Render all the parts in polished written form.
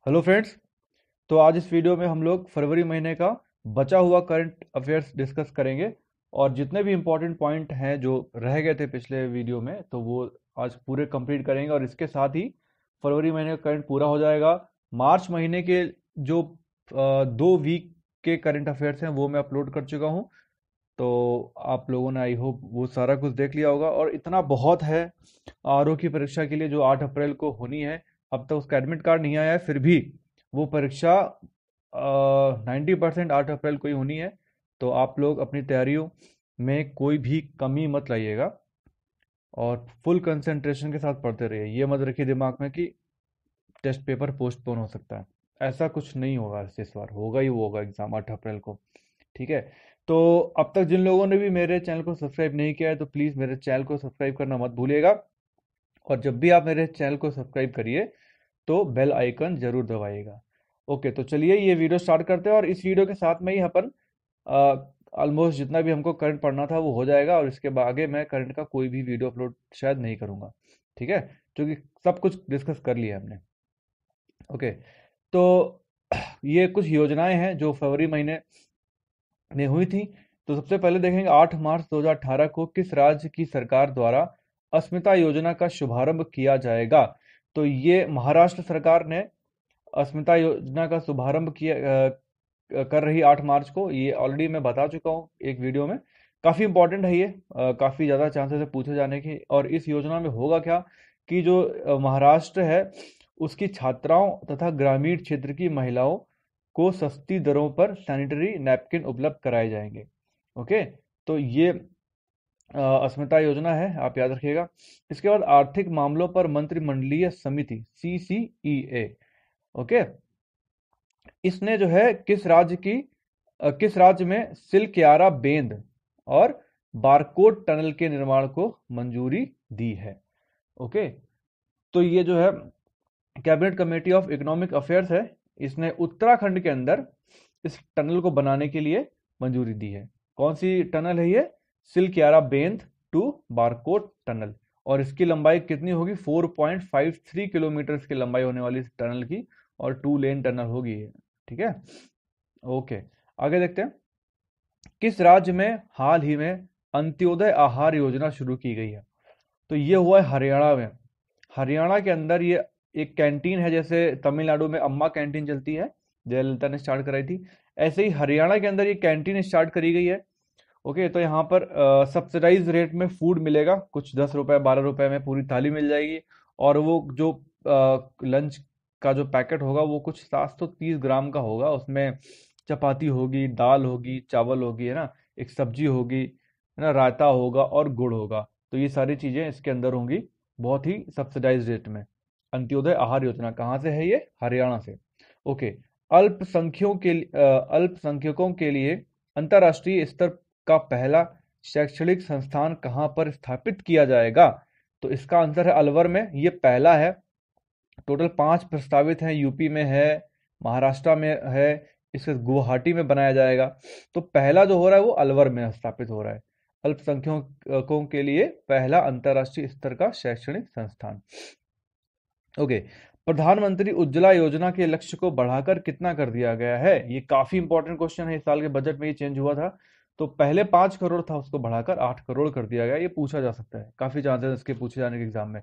Hello friends. तो आज इस वीडियो में हम लोग फरवरी महीने का बचा हुआ करंट अफेयर्स डिस्कस करेंगे और जितने भी इम्पोर्टेंट पॉइंट हैं जो रह गए थे पिछले वीडियो में तो वो आज पूरे कंप्लीट करेंगे और इसके साथ ही फरवरी महीने का करंट पूरा हो जाएगा। मार्च महीने के जो 2 वीक के करंट अफेयर्स हैं वो मैं अपलोड कर चुका हूँ। तो आप लोगों ने आई होप वो सारा कुछ देख लिया होगा और इतना बहुत है आरओ की परीक्षा के लिए जो 8 अप्रैल को होनी है। अब तक उसका एडमिट कार्ड नहीं आया है, फिर भी वो परीक्षा 90% 8 अप्रैल को ही होनी है। तो आप लोग अपनी तैयारियों में कोई भी कमी मत लाइएगा और फुल कंसंट्रेशन के साथ पढ़ते रहिए। ये मत रखिए दिमाग में कि टेस्ट पेपर पोस्टपोन हो सकता है। ऐसा कुछ नहीं होगा, इस बार होगा ही होगा एग्जाम 8 अप्रैल को। ठीक है। तो अब तक जिन लोगों ने भी मेरे चैनल को सब्सक्राइब नहीं किया है तो प्लीज़ मेरे चैनल को सब्सक्राइब करना मत भूलिएगा और जब भी आप मेरे चैनल को सब्सक्राइब करिए तो बेल आइकन जरूर दबाइएगा। ओके, तो चलिए ये वीडियो स्टार्ट करते हैं और इस वीडियो के साथ में ही अपन ऑलमोस्ट जितना भी हमको करंट पढ़ना था वो हो जाएगा और इसके आगे मैं करंट का कोई भी वीडियो अपलोड शायद नहीं करूँगा। ठीक है, क्योंकि सब कुछ डिस्कस कर लिया हमने। ओके, तो ये कुछ योजनाएं हैं जो फरवरी महीने में हुई थी। तो सबसे पहले देखेंगे 8 मार्च 2018 को किस राज्य की सरकार द्वारा अस्मिता योजना का शुभारंभ किया जाएगा। तो ये महाराष्ट्र सरकार ने अस्मिता योजना का शुभारंभ कर रही 8 मार्च को। ये ऑलरेडी मैं बता चुका हूँ एक वीडियो में। काफ़ी इंपॉर्टेंट है ये, काफ़ी ज़्यादा चांसेस है पूछे जाने की। और इस योजना में होगा क्या कि जो महाराष्ट्र है उसकी छात्राओं तथा ग्रामीण क्षेत्र की महिलाओं को सस्ती दरों पर सैनिटरी नैपकिन उपलब्ध कराए जाएंगे। ओके, तो ये अस्मिता योजना है, आप याद रखिएगा। इसके बाद आर्थिक मामलों पर मंत्रिमंडलीय समिति CCEA। ओके, इसने जो है किस राज्य में सिलक्यारा बेंद और बारकोड टनल के निर्माण को मंजूरी दी है। ओके, तो ये जो है cabinet committee of economic affairs है, इसने उत्तराखंड के अंदर इस टनल को बनाने के लिए मंजूरी दी है। कौन सी टनल है ये? Silkyara Bend to Barkot tunnel. और इसकी लंबाई कितनी होगी? 4.53 किलोमीटर की लंबाई होने वाली इस टनल की और 2 लेन टनल होगी ये। ठीक है, ओके, आगे देखते हैं। किस राज्य में हाल ही में अंत्योदय आहार योजना शुरू की गई है? तो ये हुआ है हरियाणा में। हरियाणा के अंदर ये एक कैंटीन है, जैसे तमिलनाडु में अम्मा कैंटीन चलती है, जयललिता ने स्टार्ट कराई थी, ऐसे ही हरियाणा के अंदर ये कैंटीन स्टार्ट करी गई है। ओके, तो यहाँ पर सब्सिडाइज रेट में फूड मिलेगा, कुछ 10 रुपए 12 रुपए में पूरी थाली मिल जाएगी। और वो जो लंच का जो पैकेट होगा वो कुछ 730 ग्राम का होगा। उसमें चपाती होगी, दाल होगी, चावल होगी, है ना, एक सब्जी होगी, है ना, रायता होगा और गुड़ होगा। तो ये सारी चीज़ें इसके अंदर होंगी बहुत ही सब्सिडाइज रेट में। अंत्योदय आहार योजना कहाँ से है? ये हरियाणा से। ओके, अल्पसंख्यकों के लिए अंतर्राष्ट्रीय स्तर का पहला शैक्षणिक संस्थान कहाँ पर स्थापित किया जाएगा? तो इसका आंसर है अलवर में, ये पहला है। टोटल 5 प्रस्तावित हैं, यूपी में है, महाराष्ट्र में है, इसके गुवाहाटी में बनाया जाएगा। तो पहला जो हो रहा है वो अलवर में स्थापित हो रहा है, अल्पसंख्यकों के लिए पहला अंतर्राष्ट्रीय स्तर का शैक्षणिक संस्थान। ओके, प्रधानमंत्री उज्ज्वला योजना के लक्ष्य को बढ़ाकर कितना कर दिया गया है? ये काफी इंपॉर्टेंट क्वेश्चन है, इस साल के बजट में ये चेंज हुआ था। तो पहले 5 करोड़ था, उसको बढ़ाकर 8 करोड़ कर दिया गया। ये पूछा जा सकता है, काफी चांसेस इसके पूछे जाने के एग्जाम में।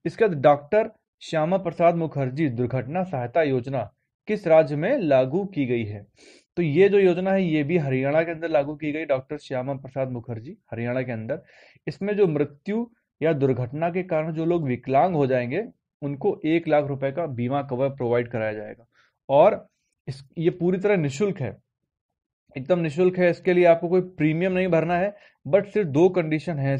इसके बाद डॉक्टर श्यामा प्रसाद मुखर्जी दुर्घटना सहायता योजना किस राज्य में लागू की गई है? तो ये जो योजना है ये भी हरियाणा के अंदर लागू की गई, डॉक्टर श्यामा प्रसाद मुखर्जी, हरियाणा के अंदर। इसमें जो मृत्यु या दुर्घटना के कारण जो लोग विकलांग हो जाएंगे उनको 1 लाख रुपए का बीमा कवर प्रोवाइड कराया जाएगा। और ये पूरी तरह निःशुल्क है, एकदम निःशुल्क है। इसके लिए आपको कोई प्रीमियम नहीं भरना है, बट सिर्फ 2 कंडीशन है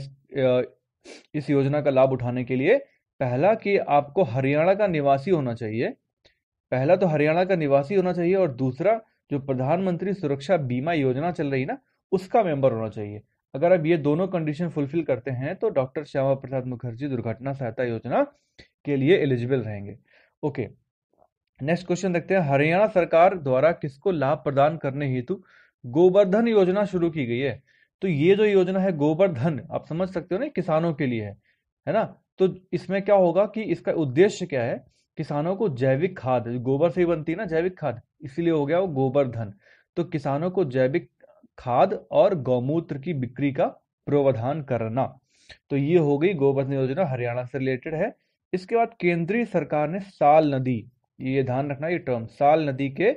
इस योजना का लाभ उठाने के लिए। पहला कि आपको हरियाणा का निवासी होना चाहिए, पहला तो हरियाणा का निवासी होना चाहिए, और दूसरा जो प्रधानमंत्री सुरक्षा बीमा योजना चल रही ना उसका मेंबर होना चाहिए। अगर आप ये दोनों कंडीशन फुलफिल करते हैं तो डॉक्टर श्यामा प्रसाद मुखर्जी दुर्घटना सहायता योजना के लिए एलिजिबल रहेंगे। ओके, नेक्स्ट क्वेश्चन देखते हैं। हरियाणा सरकार द्वारा किसको लाभ प्रदान करने हेतु गोवर्धन योजना शुरू की गई है? तो ये जो योजना है गोवर्धन, आप समझ सकते हो ना, किसानों के लिए है ना। तो इसमें क्या होगा कि इसका उद्देश्य क्या है किसानों को जैविक खाद, गोबर से ही बनती है ना जैविक खाद, इसीलिए हो गया वो गोवर्धन। तो किसानों को जैविक खाद और गौमूत्र की बिक्री का प्रावधान करना। तो ये हो गई गोवर्धन योजना, हरियाणा से रिलेटेड है। इसके बाद केंद्रीय सरकार ने साल नदी, ये ध्यान रखना ये टर्म, साल नदी के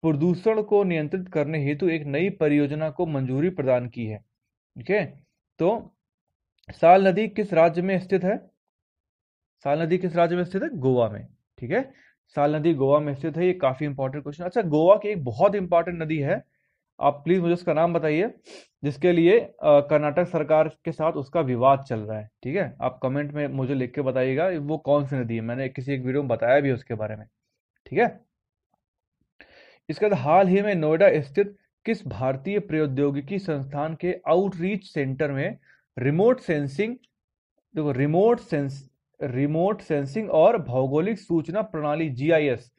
प्रदूषण को नियंत्रित करने हेतु एक नई परियोजना को मंजूरी प्रदान की है। ठीक है, तो साल नदी किस राज्य में स्थित है? साल नदी किस राज्य में स्थित है? गोवा में। ठीक है, साल नदी गोवा में स्थित है। ये काफी इंपॉर्टेंट क्वेश्चन। अच्छा, गोवा की एक बहुत इंपॉर्टेंट नदी है, आप प्लीज मुझे उसका नाम बताइए, जिसके लिए कर्नाटक सरकार के साथ उसका विवाद चल रहा है। ठीक है, आप कमेंट में मुझे लिख के बताइएगा वो कौन सी नदी है, मैंने किसी एक वीडियो में बताया भी है उसके बारे में। ठीक है, इसके बाद हाल ही में नोएडा स्थित किस भारतीय प्रौद्योगिकी संस्थान के आउटरीच सेंटर में रिमोट सेंसिंग, देखो रिमोट सेंसिंग और भौगोलिक सूचना प्रणाली जीआईएस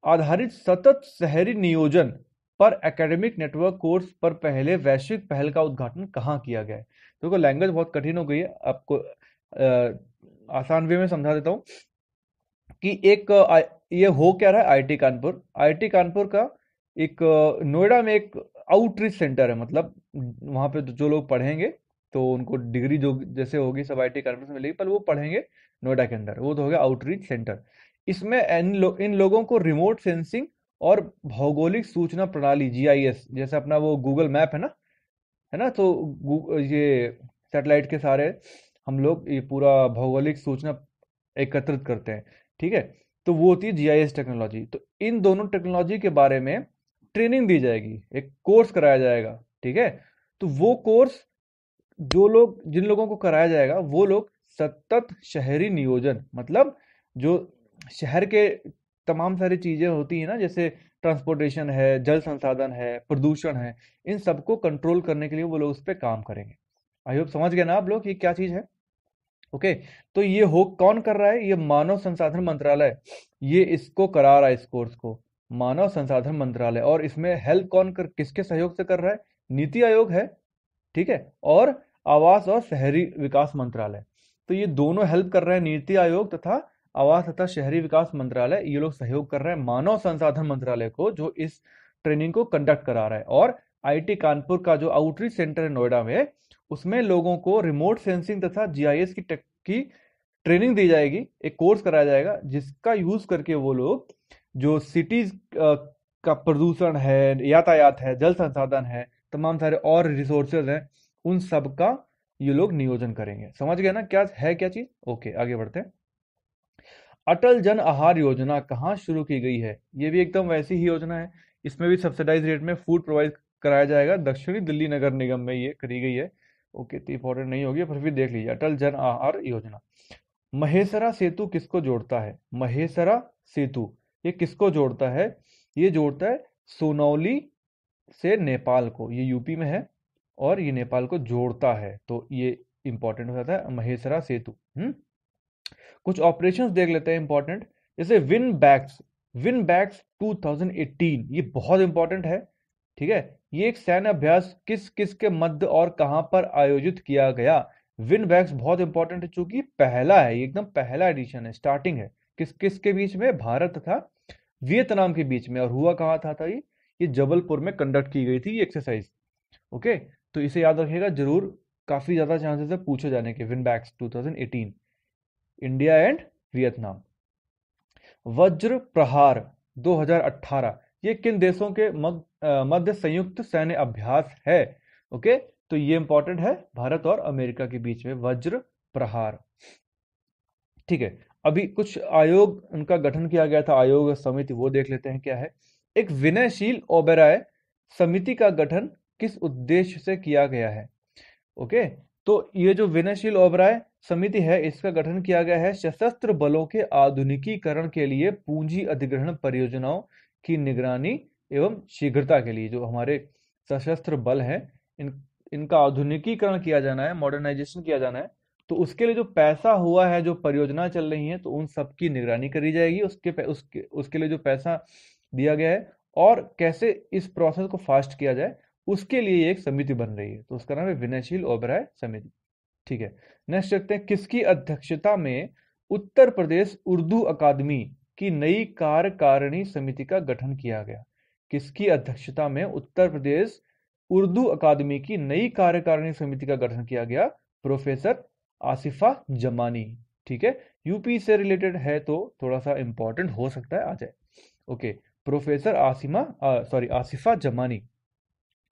आधारित सतत शहरी नियोजन पर एकेडमिक नेटवर्क कोर्स पर पहले वैश्विक पहल का उद्घाटन कहाँ किया गया है? देखो लैंग्वेज बहुत कठिन हो गई है, आपको आसान वे में समझा देता हूँ कि ये हो क्या रहा है। आईआईटी कानपुर का एक नोएडा में एक आउटरीच सेंटर है, मतलब वहाँ पे जो लोग पढ़ेंगे तो उनको डिग्री जो जैसे होगी सब आईआईटी कानपुर से मिलेगी, पर वो पढ़ेंगे नोएडा के अंदर, वो तो हो गया आउटरीच सेंटर। इसमें इन लोगों को रिमोट सेंसिंग और भौगोलिक सूचना प्रणाली जीआईएस, जैसे अपना वो गूगल मैप है ना, तो ये सैटेलाइट के सारे हम लोग ये पूरा भौगोलिक सूचना एकत्रित करते हैं। ठीक है, तो वो होती है जीआईएस टेक्नोलॉजी। तो इन दोनों टेक्नोलॉजी के बारे में ट्रेनिंग दी जाएगी, एक कोर्स कराया जाएगा। ठीक है, तो वो कोर्स जिन लोगों को कराया जाएगा वो लोग सतत शहरी नियोजन, मतलब जो शहर के तमाम सारी चीजें होती है ना, जैसे ट्रांसपोर्टेशन है, जल संसाधन है, प्रदूषण है, इन सबको कंट्रोल करने के लिए वो लोग उस पर काम करेंगे। आई होप समझ गए ना आप लोग ये क्या चीज है। ओके, तो ये हो कौन कर रहा है? ये मानव संसाधन मंत्रालय, ये इसको करा रहा है इस कोर्स को, मानव संसाधन मंत्रालय। और इसमें हेल्प किसके सहयोग से कर रहा है? नीति आयोग है, ठीक है, और आवास और शहरी विकास मंत्रालय। तो ये दोनों हेल्प कर रहे हैं, नीति आयोग तथा आवास तथा शहरी विकास मंत्रालय, ये लोग सहयोग कर रहे हैं मानव संसाधन मंत्रालय को, जो इस ट्रेनिंग को कंडक्ट करा रहा है। और आईआईटी कानपुर का जो आउटरीच सेंटर है नोएडा में, उसमें लोगों को रिमोट सेंसिंग तथा जीआईएस की ट्रेनिंग दी जाएगी, एक कोर्स कराया जाएगा, जिसका यूज करके वो लोग जो सिटीज का प्रदूषण है, यातायात है, जल संसाधन है, तमाम सारे और रिसोर्सेज हैं, उन सब का ये लोग नियोजन करेंगे। समझ गए ना क्या है क्या चीज? ओके, आगे बढ़ते हैं। अटल जन आहार योजना कहाँ शुरू की गई है? ये भी एकदम वैसी ही योजना है, इसमें भी सब्सिडाइज रेट में फूड प्रोवाइड कराया जाएगा, दक्षिणी दिल्ली नगर निगम में ये करी गई है। ओके, तो इंपॉर्टेंट नहीं होगी, फिर भी देख लीजिए, अटल जन आहार योजना। महेसरा सेतु किसको जोड़ता है? महेसरा सेतु ये किसको जोड़ता है? ये जोड़ता है सोनौली से नेपाल को, ये यूपी में है और ये नेपाल को जोड़ता है, तो ये इंपॉर्टेंट हो जाता है महेसरा सेतु। कुछ ऑपरेशंस देख लेते हैं इंपॉर्टेंट, जैसे विन बैक्स 2018, ये बहुत इंपॉर्टेंट है। ठीक है, ये एक सैन्य अभ्यास किस किस के मध्य और कहां पर आयोजित किया गया? विन बैक्स बहुत इंपॉर्टेंट है, चूंकि पहला है, ये एकदम पहला एडिशन है, स्टार्टिंग है, किस किस के बीच में? भारत तथा वियतनाम के बीच में। और हुआ कहाँ था ये जबलपुर में कंडक्ट की गई थी ये एक्सरसाइज। ओके, तो इसे याद रखिएगा जरूर, काफी ज्यादा चांसेस है पूछे जाने के। Vinbax 2018, India and Vietnam. Vajra Prahar 2018, ये किन देशों के मध्य संयुक्त सैन्य अभ्यास है? ओके, तो ये इंपॉर्टेंट है, भारत और अमेरिका के बीच में वज्र प्रहार। ठीक है, अभी कुछ आयोग उनका गठन किया गया था, आयोग समिति, वो देख लेते हैं क्या है। एक विनयशील ओबेरॉय समिति का गठन किस उद्देश्य से किया गया है? ओके, तो ये जो विनयशील ओबेरॉय समिति है, इसका गठन किया गया है सशस्त्र बलों के आधुनिकीकरण के लिए पूंजी अधिग्रहण परियोजनाओं की निगरानी एवं शीघ्रता के लिए। जो हमारे सशस्त्र बल हैं, इनका आधुनिकीकरण किया जाना है, मॉडर्नाइजेशन किया जाना है, तो उसके लिए जो पैसा हुआ है, जो परियोजना चल रही है, तो उन सब की निगरानी करी जाएगी, उसके लिए जो पैसा दिया गया है और कैसे इस प्रोसेस को फास्ट किया जाए, उसके लिए एक समिति बन रही है, तो उसका नाम है विनयशील ओबेरॉय समिति। ठीक है, नेक्स्ट देखते हैं, किसकी अध्यक्षता में उत्तर प्रदेश उर्दू अकादमी की नई कार्यकारिणी समिति का गठन किया गया। किसकी अध्यक्षता में उत्तर प्रदेश उर्दू अकादमी की नई कार्यकारिणी समिति का गठन किया गया? प्रोफेसर आसिफा जमानी। ठीक है, यूपी से रिलेटेड है तो थोड़ा सा इंपॉर्टेंट हो सकता है, आ जाए। ओके, प्रोफेसर आसिफा जमानी।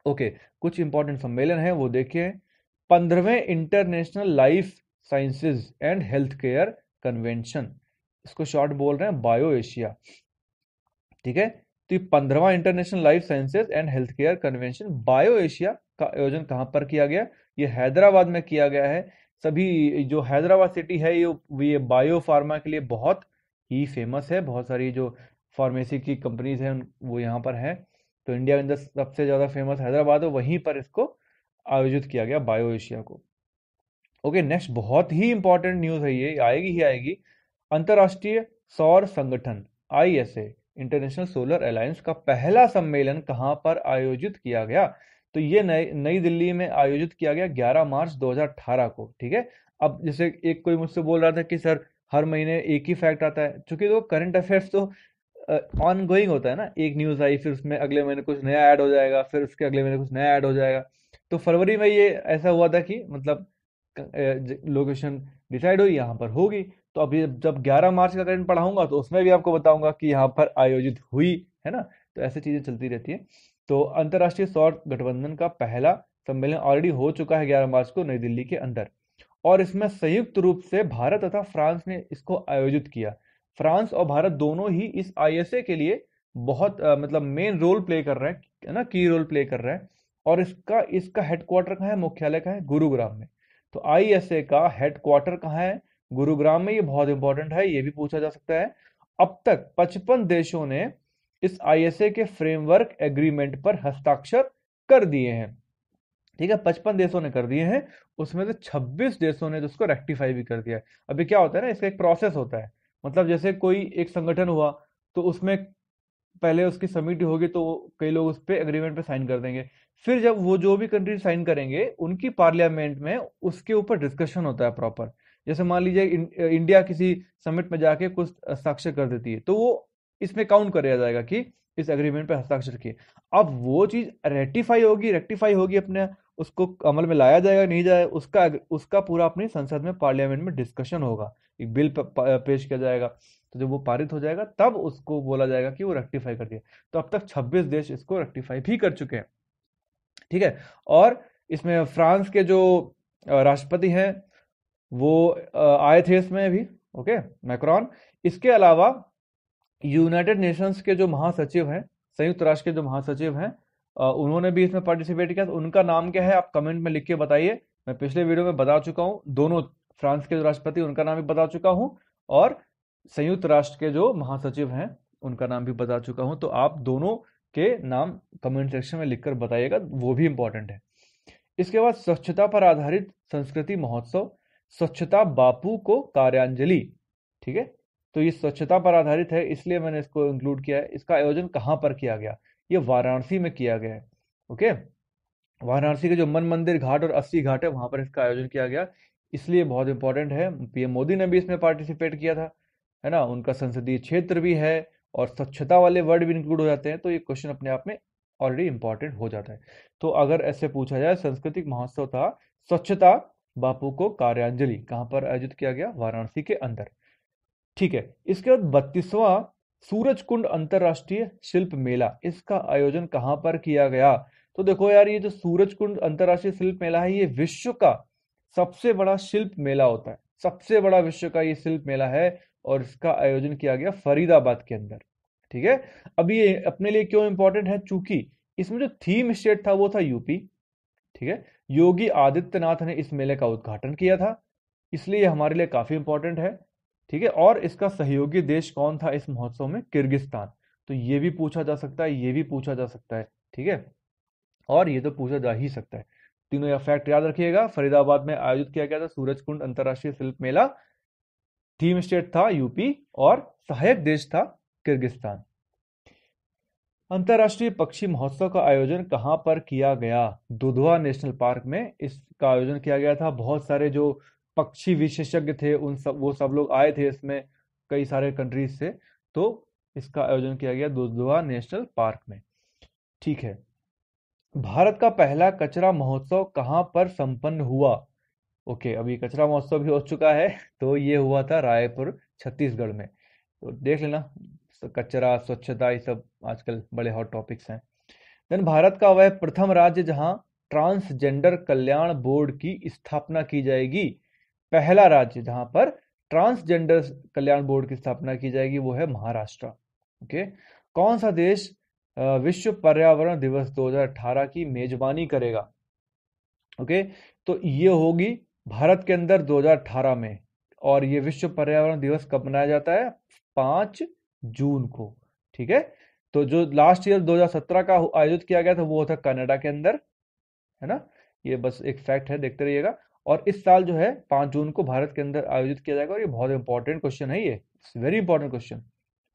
ओके, कुछ इंपॉर्टेंट सम्मेलन है वो देखिए। 15वें international life sciences and health care convention, इसको शॉर्ट बोल रहे हैं बायो एशिया। ठीक है, तो ये 15वां international life sciences and health care convention bio Asia का आयोजन कहाँ पर किया गया? ये हैदराबाद में किया गया है। सभी जो हैदराबाद सिटी है ये बायो फार्मा के लिए बहुत ही फेमस है। बहुत सारी जो फार्मेसी की कंपनीज हैं वो यहाँ पर हैं। तो इंडिया के अंदर सबसे ज़्यादा फेमस हैदराबाद है, वहीं पर इसको आयोजित किया गया बायो एशिया को। ओके, नेक्स्ट बहुत ही इंपॉर्टेंट न्यूज़ है, ये आएगी ही आएगी। अंतर्राष्ट्रीय सौर संगठन ISA इंटरनेशनल सोलर अलायंस का पहला सम्मेलन कहाँ पर आयोजित किया गया? तो ये नई दिल्ली में आयोजित किया गया 11 मार्च 2018 को। ठीक है, अब जैसे एक कोई मुझसे बोल रहा था कि सर हर महीने एक ही फैक्ट आता है, चूंकि तो करंट अफेयर्स तो ऑन गोइंग होता है ना, एक न्यूज़ आई फिर उसमें अगले महीने कुछ नया ऐड हो जाएगा, फिर उसके अगले महीने कुछ नया ऐड हो जाएगा। तो फरवरी में ये ऐसा हुआ था कि मतलब लोकेशन डिसाइड हुई, यहाँ पर होगी। तो अभी जब 11 मार्च का करंट पढ़ाऊंगा तो उसमें भी आपको बताऊंगा कि यहाँ पर आयोजित हुई है ना। तो ऐसी चीजें चलती रहती है। तो अंतर्राष्ट्रीय सौर गठबंधन का पहला सम्मेलन ऑलरेडी हो चुका है 11 मार्च को नई दिल्ली के अंदर, और इसमें संयुक्त रूप से भारत तथा फ्रांस ने इसको आयोजित किया। फ्रांस और भारत दोनों ही इस ISA के लिए बहुत मतलब मेन रोल प्ले कर रहे हैं, है ना, की रोल प्ले कर रहे हैं। और इसका इसका हेडक्वार्टर कहाँ है, मुख्यालय कहाँ है? गुरुग्राम में। तो ISA का हेडक्वार्टर कहाँ है? गुरुग्राम में। ये बहुत इंपॉर्टेंट है, ये भी पूछा जा सकता है। अब तक 55 देशों ने इस ISA के फ्रेमवर्क एग्रीमेंट पर हस्ताक्षर कर दिए हैं। ठीक है, 55 देशों ने कर दिए हैं, उसमें से 26 देशों ने उसको रेक्टिफाई भी कर दिया है। अभी क्या होता है ना, इसका एक प्रोसेस होता है। मतलब जैसे कोई एक संगठन हुआ तो उसमें पहले उसकी समिति होगी, तो कई लोग उस पर एग्रीमेंट पे साइन कर देंगे। फिर जब वो जो भी कंट्री साइन करेंगे उनकी पार्लियामेंट में उसके ऊपर डिस्कशन होता है प्रॉपर। जैसे मान लीजिए इंडिया किसी समिट में जाके कुछ हस्ताक्षर कर देती है, तो वो इसमें काउंट किया जाएगा कि इस एग्रीमेंट पे हस्ताक्षर किए। अब वो चीज रेक्टिफाई होगी अपने, उसको अमल में लाया जाएगा नहीं जाए, उसका उसका पूरा अपनी संसद में पार्लियामेंट में डिस्कशन होगा, एक बिल पेश किया जाएगा। तो जब वो पारित हो जाएगा तब उसको बोला जाएगा कि वो रेक्टिफाई कर दिया। तो अब तक 26 देश इसको रेक्टिफाई भी कर चुके हैं। ठीक है, और इसमें फ्रांस के जो राष्ट्रपति हैं वो आए थे इसमें भी, ओके, मैक्रोन। इसके अलावा यूनाइटेड नेशंस के जो महासचिव हैं, संयुक्त राष्ट्र के जो महासचिव हैं, उन्होंने भी इसमें पार्टिसिपेट किया। तो उनका नाम क्या है आप कमेंट में लिख के बताइए। मैं पिछले वीडियो में बता चुका हूँ, दोनों फ्रांस के जो राष्ट्रपति उनका नाम भी बता चुका हूँ, और संयुक्त राष्ट्र के जो महासचिव हैं उनका नाम भी बता चुका हूँ। तो आप दोनों के नाम कमेंट सेक्शन में लिखकर बताइएगा, वो भी इंपॉर्टेंट है। इसके बाद स्वच्छता पर आधारित संस्कृति महोत्सव, स्वच्छता बापू को कार्यांजलि। ठीक है, तो ये स्वच्छता पर आधारित है इसलिए मैंने इसको इंक्लूड किया है। इसका आयोजन कहाँ पर किया गया? ये वाराणसी में किया गया है। ओके, वाराणसी के जो मन मंदिर घाट और 80 घाट है वहां पर इसका आयोजन किया गया, इसलिए बहुत इंपॉर्टेंट है। PM मोदी ने भी इसमें पार्टिसिपेट किया था, है ना, उनका संसदीय क्षेत्र भी है और स्वच्छता वाले वर्ड भी इंक्लूड हो जाते हैं, तो ये क्वेश्चन अपने आप में ऑलरेडी इंपॉर्टेंट हो जाता है। तो अगर ऐसे पूछा जाए, सांस्कृतिक महोत्सव था स्वच्छता बापू को कार्यांजलि, कहाँ पर आयोजित किया गया? वाराणसी के अंदर। ठीक है, इसके बाद 32वां सूरज कुंड अंतरराष्ट्रीय शिल्प मेला, इसका आयोजन कहाँ पर किया गया? तो देखो यार, ये जो सूरज कुंड अंतरराष्ट्रीय शिल्प मेला है, ये विश्व का सबसे बड़ा शिल्प मेला होता है, सबसे बड़ा विश्व का ये शिल्प मेला है, और इसका आयोजन किया गया फरीदाबाद के अंदर। ठीक है, अब ये अपने लिए क्यों इंपॉर्टेंट है? चूंकि इसमें जो थीम स्टेट था वो था यूपी। ठीक है, योगी आदित्यनाथ ने इस मेले का उद्घाटन किया था, इसलिए हमारे लिए काफी इंपॉर्टेंट है। ठीक है, और इसका सहयोगी देश कौन था इस महोत्सव में? किर्गिस्तान। तो ये भी पूछा जा सकता है, ये भी पूछा जा सकता है। ठीक है, और ये तो पूछा जा ही सकता है। तीनों यह फैक्ट याद रखिएगा। फरीदाबाद में आयोजित किया गया था सूरज कुंड अंतरराष्ट्रीय शिल्प मेला, थीम स्टेट था यूपी और सहायक देश था किर्गिस्तान। अंतरराष्ट्रीय पक्षी महोत्सव का आयोजन कहाँ पर किया गया? दुधवा नेशनल पार्क में इसका आयोजन किया गया था। बहुत सारे जो पक्षी विशेषज्ञ थे, उन सब वो सब लोग आए थे इसमें, कई सारे कंट्रीज से। तो इसका आयोजन किया गया दुधवा नेशनल पार्क में। ठीक है, भारत का पहला कचरा महोत्सव कहाँ पर संपन्न हुआ? ओके, अभी कचरा महोत्सव भी हो चुका है, तो ये हुआ था रायपुर, छत्तीसगढ़ में। तो देख लेना, कचरा, स्वच्छता, ये सब आजकल बड़े हॉट टॉपिक्स हैं। देन भारत का वह प्रथम राज्य जहां ट्रांसजेंडर कल्याण बोर्ड की स्थापना की जाएगी। पहला राज्य जहां पर ट्रांसजेंडर कल्याण बोर्ड की स्थापना की जाएगी वो है महाराष्ट्र। ओके, कौन सा देश विश्व पर्यावरण दिवस 2018 की मेजबानी करेगा? ओके, तो ये होगी भारत के अंदर 2018 में। और ये विश्व पर्यावरण दिवस कब मनाया जाता है? 5 जून को। ठीक है, तो जो लास्ट ईयर 2017 का आयोजित किया गया था वो था कनाडा के अंदर, है ना। ये बस एक फैक्ट है, देखते रहिएगा। और इस साल जो है 5 जून को भारत के अंदर आयोजित किया जाएगा, और ये बहुत इंपॉर्टेंट क्वेश्चन है, ये very important question.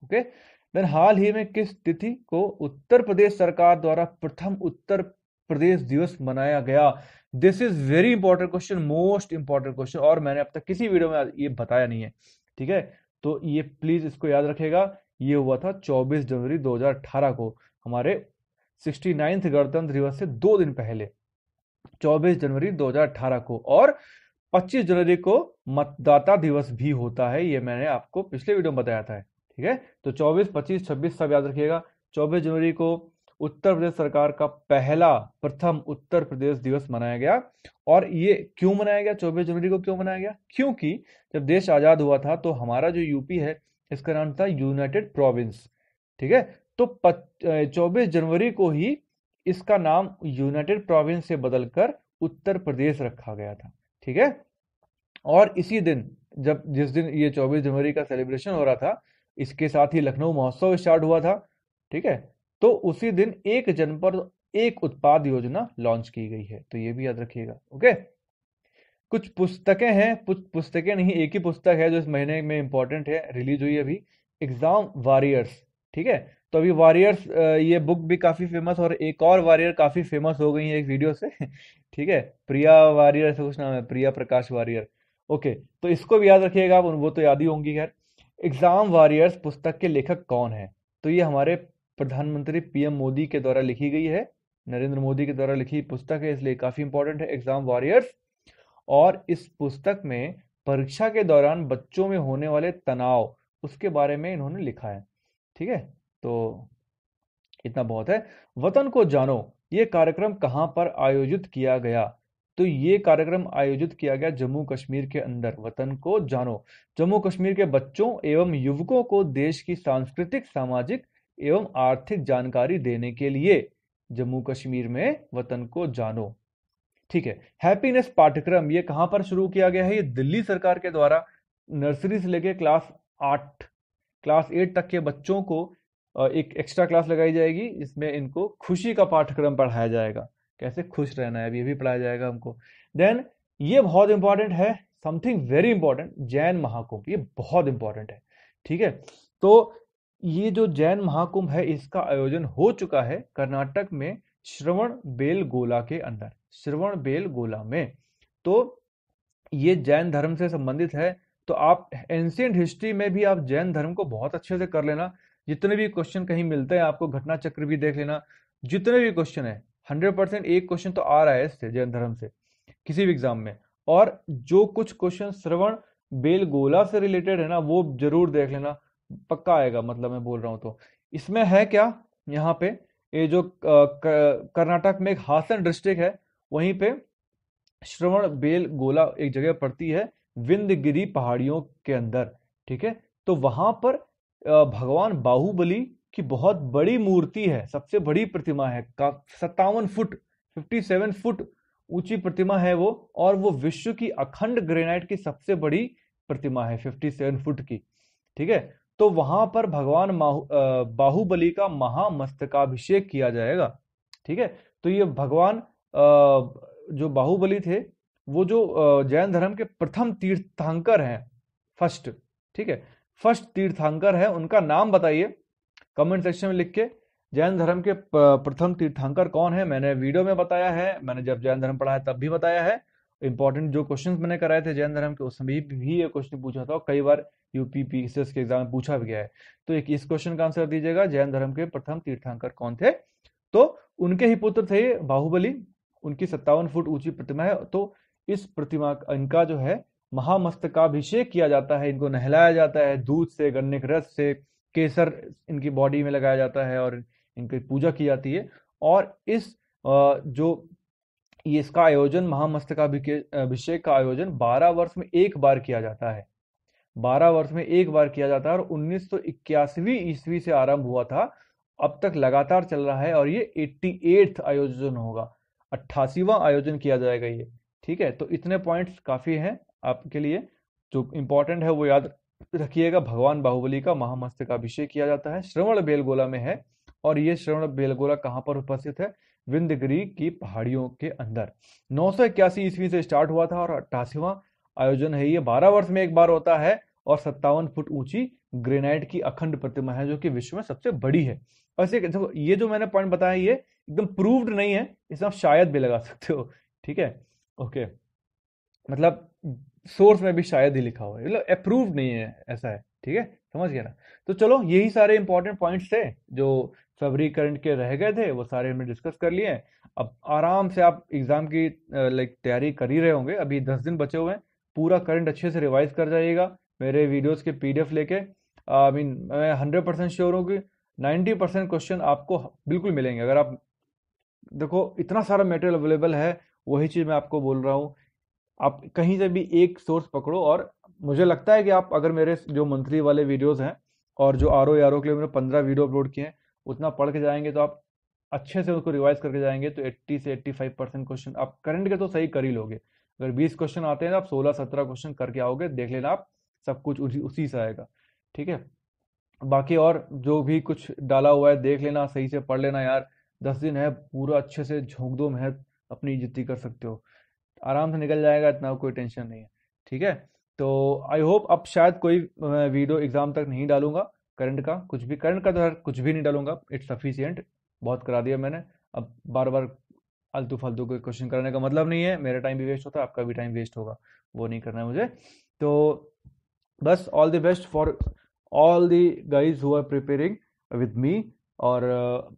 Okay, then हाल ही में किस तिथि को उत्तर प्रदेश सरकार द्वारा प्रथम उत्तर प्रदेश दिवस मनाया गया? This is very important question, most important question, और मैंने अब तक किसी वीडियो में ये बताया नहीं है। ठीक है, तो ये प्लीज इसको याद रखेगा। ये हुआ था 24 जनवरी 2018 को, हमारे 69th गणतंत्र दिवस से 2 दिन पहले, 24 जनवरी 2018 को। और 25 जनवरी को मतदाता दिवस भी होता है, ये मैंने आपको पिछले वीडियो में बताया था। ठीक है, तो 24, 25, 26 सब याद रखिएगा। 24 जनवरी को उत्तर प्रदेश सरकार का पहला प्रथम उत्तर प्रदेश दिवस मनाया गया। और ये क्यों मनाया गया? 24 जनवरी को क्यों मनाया गया? क्योंकि जब देश आजाद हुआ था तो हमारा जो यूपी है, इसका नाम था यूनाइटेड प्रोविंस। ठीक है, तो 24 जनवरी को ही इसका नाम यूनाइटेड प्रोविंस से बदलकर उत्तर प्रदेश रखा गया था। ठीक है, और इसी दिन, जिस दिन ये 24 जनवरी का सेलिब्रेशन हो रहा था, इसके साथ ही लखनऊ महोत्सव स्टार्ट हुआ था। ठीक है, तो उसी दिन एक जनपद एक उत्पाद योजना लॉन्च की गई है, तो ये भी याद रखिएगा। ओके, कुछ पुस्तकें हैं, पुस्तकें नहीं, एक ही पुस्तक है जो इस महीने में इंपॉर्टेंट है, रिलीज हुई अभी, एग्जाम वॉरियर्स। ठीक है, तो अभी वॉरियर्स ये बुक भी काफी फेमस, और एक और वॉरियर काफी फेमस हो गई है एक वीडियो से। ठीक है, प्रिया वॉरियर ऐसा कुछ नाम है, प्रिया प्रकाश वॉरियर। ओके, तो इसको भी याद रखिएगा, वो तो याद ही होंगी। खैर, एग्जाम वॉरियर्स पुस्तक के लेखक कौन है? तो ये हमारे प्रधानमंत्री पीएम मोदी के द्वारा लिखी गई है, नरेंद्र मोदी के द्वारा लिखी पुस्तक है, इसलिए काफी इंपॉर्टेंट है एग्जाम वॉरियर्स। और इस पुस्तक में परीक्षा के दौरान बच्चों में होने वाले तनाव, उसके बारे में इन्होंने लिखा है। ठीक है, तो इतना बहुत है। वतन को जानो, ये कार्यक्रम कहाँ पर आयोजित किया गया? तो ये कार्यक्रम आयोजित किया गया जम्मू कश्मीर के अंदर। वतन को जानो, जम्मू कश्मीर के बच्चों एवं युवकों को देश की सांस्कृतिक, सामाजिक एवं आर्थिक जानकारी देने के लिए जम्मू कश्मीर में वतन को जानो। ठीक है, हैप्पीनेस पाठ्यक्रम ये कहां पर शुरू किया गया है? ये दिल्ली सरकार के द्वारा नर्सरी से लेकर क्लास 8 तक के बच्चों को एक एक्स्ट्रा क्लास लगाई जाएगी, इसमें इनको खुशी का पाठ्यक्रम पढ़ाया जाएगा, कैसे खुश रहना है, ये भी पढ़ाया जाएगा हमको। देन ये बहुत इंपॉर्टेंट है, something very important, Jain Mahakumbh, ये बहुत इंपॉर्टेंट है। ठीक है, तो ये जो जैन महाकुंभ है, इसका आयोजन हो चुका है कर्नाटक में, श्रवण बेलगोला के अंदर, श्रवण बेलगोला में। तो ये जैन धर्म से संबंधित है, तो आप एंशियंट हिस्ट्री में भी आप जैन धर्म को बहुत अच्छे से कर लेना। जितने भी क्वेश्चन कहीं मिलते हैं आपको, घटना चक्र भी देख लेना, जितने भी क्वेश्चन है 100% एक क्वेश्चन तो आ रहा है इससे, जैन धर्म से, किसी भी एग्जाम में। और जो कुछ क्वेश्चन श्रवण बेलगोला से रिलेटेड है ना, वो जरूर देख लेना, पक्का आएगा, मतलब मैं बोल रहा हूँ। तो इसमें है क्या, यहाँ पे ये जो कर्नाटक में एक हासन डिस्ट्रिक्ट है, वहीं पे श्रवण बेलगोला एक जगह पड़ती है विंध्यगिरी पहाड़ियों के अंदर। ठीक है, तो वहां पर भगवान बाहुबली की बहुत बड़ी मूर्ति है, सबसे बड़ी प्रतिमा है, 57 फुट 57 फुट ऊंची प्रतिमा है वो, और वो विश्व की अखंड ग्रेनाइट की सबसे बड़ी प्रतिमा है 57 फुट की। ठीक है, तो वहां पर भगवान बाहुबली का महामस्तकाभिषेक किया जाएगा। ठीक है, तो ये भगवान जो बाहुबली थे, वो जो जैन धर्म के प्रथम तीर्थंकर हैं, फर्स्ट। ठीक है, फर्स्ट तीर्थंकर है, उनका नाम बताइए कमेंट सेक्शन में लिख के। जैन धर्म के प्रथम तीर्थंकर कौन है? मैंने वीडियो में बताया है, मैंने जब जैन धर्म पढ़ा है तब भी बताया है, इंपॉर्टेंट जो क्वेश्चंस मैंने कराए थे जैन धर्म के, उसमें भी ये क्वेश्चन पूछा था और कई बार यूपी पीसीएस के एग्जाम में पूछा भी गया है। तो एक इस क्वेश्चन का आंसर दीजिएगा, जैन धर्म के प्रथम तीर्थंकर कौन थे? तो उनके ही पुत्र थे बाहुबली, उनकी 57 फुट ऊंची प्रतिमा है। तो इस प्रतिमा इनका जो है महामस्तकाभिषेक किया जाता है, इनको नहलाया जाता है दूध से, गन्ने के रस से, केसर इनकी बॉडी में लगाया जाता है और इनकी पूजा की जाती है। और इस जो ये इसका आयोजन महामस्तकाभिषेक का आयोजन 12 वर्ष में एक बार किया जाता है। 12 वर्ष में एक बार किया जाता है और 1981वीं ईस्वी से आरंभ हुआ था, अब तक लगातार चल रहा है और ये 88th आयोजन होगा, 88वां आयोजन किया जाएगा ये। ठीक है, तो इतने पॉइंट्स काफी हैं आपके लिए। जो इंपॉर्टेंट है वो याद रखिएगा, भगवान बाहुबली का महामस्तकाभिषेक किया जाता है, श्रवण बेलगोला में है। और ये श्रवण बेलगोला कहाँ पर उपस्थित है? विंध्यगिरि की पहाड़ियों के अंदर। 981 ईस्वी से स्टार्ट हुआ था और 88वां आयोजन है ये, 12 वर्ष में एक बार होता है। और 57 फुट ऊंची ग्रेनाइट की अखंड प्रतिमा है जो कि विश्व में सबसे बड़ी है। वैसे देखो, ये जो मैंने पॉइंट बताया ये एकदम प्रूव्ड नहीं है, इसमें आप शायद भी लगा सकते हो। ठीक है, ओके, मतलब सोर्स में भी शायद ही लिखा हुआ है, मतलब अप्रूव्ड नहीं है, ऐसा है। ठीक है, समझ गया ना? तो चलो, यही सारे इंपॉर्टेंट पॉइंट्स थे जो फैब्रिक करंट के रह गए थे, वो सारे हमने डिस्कस कर लिए हैं। अब आराम से आप एग्जाम की लाइक तैयारी कर ही रहे होंगे, अभी 10 दिन बचे हुए हैं। पूरा करंट अच्छे से रिवाइज कर जाइएगा, मेरे वीडियोस के पीडीएफ लेके। आई मीन मैं 100% श्योर हूँ कि 90% क्वेश्चन आपको बिल्कुल मिलेंगे। अगर आप देखो, इतना सारा मटेरियल अवेलेबल है, वही चीज़ मैं आपको बोल रहा हूँ। आप कहीं से भी एक सोर्स पकड़ो, और मुझे लगता है कि आप अगर मेरे जो मंथली वाले वीडियोस हैं और जो आर ओ के लिए मैंने 15 वीडियो अपलोड किए हैं, उतना पढ़ के जाएंगे तो आप अच्छे से उसको रिवाइज करके जाएंगे तो 80 से 85% क्वेश्चन आप करंट के तो सही कर ही लोगे। अगर 20 क्वेश्चन आते हैं तो आप 16-17 क्वेश्चन करके आओगे, देख लेना आप, सब कुछ उसी से आएगा। ठीक है, बाकी और जो भी कुछ डाला हुआ है देख लेना, सही से पढ़ लेना यार। 10 दिन है, पूरा अच्छे से झोंक दो मेहनत, अपनी इज्जती कर सकते हो, आराम से निकल जाएगा, इतना कोई टेंशन नहीं है। ठीक है, तो आई होप अब शायद कोई वीडियो एग्जाम तक नहीं डालूंगा करंट का, कुछ भी करंट का तो यार कुछ भी नहीं डालूंगा, इट्स सफिशियंट, बहुत करा दिया मैंने। अब बार बार आलतू फालतू के क्वेश्चन करने का मतलब नहीं है, मेरा टाइम भी वेस्ट होता है, आपका भी टाइम वेस्ट होगा, वो नहीं करना है मुझे। तो बस all the best for all the guys who are preparing with me. और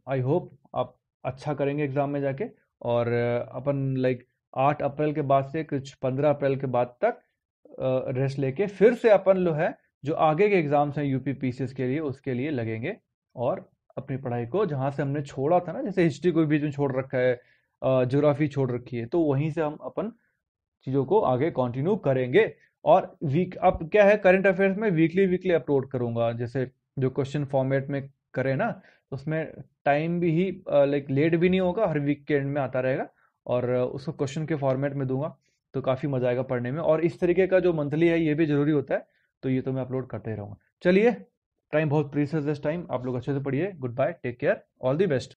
आई होप आप अच्छा करेंगे एग्जाम में जाके। और अपन लाइक 8 अप्रैल के बाद से कुछ 15 अप्रैल के बाद तक रेस्ट लेके फिर से अपन जो है जो आगे के एग्जाम्स हैं यूपी पीसीएस के लिए, उसके लिए लगेंगे। और अपनी पढ़ाई को जहाँ से हमने छोड़ा था ना, जैसे हिस्ट्री को बीच में छोड़ रखा है, ज्योग्राफी छोड़ रखी है, तो वहीं से हम अपन चीज़ों को आगे कंटिन्यू करेंगे। और वीक अब क्या है, करंट अफेयर्स में वीकली वीकली अपलोड करूंगा, जैसे जो क्वेश्चन फॉर्मेट में करे ना, उसमें टाइम भी ही लाइक लेट भी नहीं होगा, हर वीक के एंड में आता रहेगा। और उसको क्वेश्चन के फॉर्मेट में दूंगा, तो काफ़ी मजा आएगा पढ़ने में। और इस तरीके का जो मंथली है ये भी जरूरी होता है, तो ये तो मैं अपलोड करते ही रहूँगा। चलिए, टाइम बहुत प्रीशियस है, टाइम आप लोग अच्छे से पढ़िए। Good bye, take care, all the best.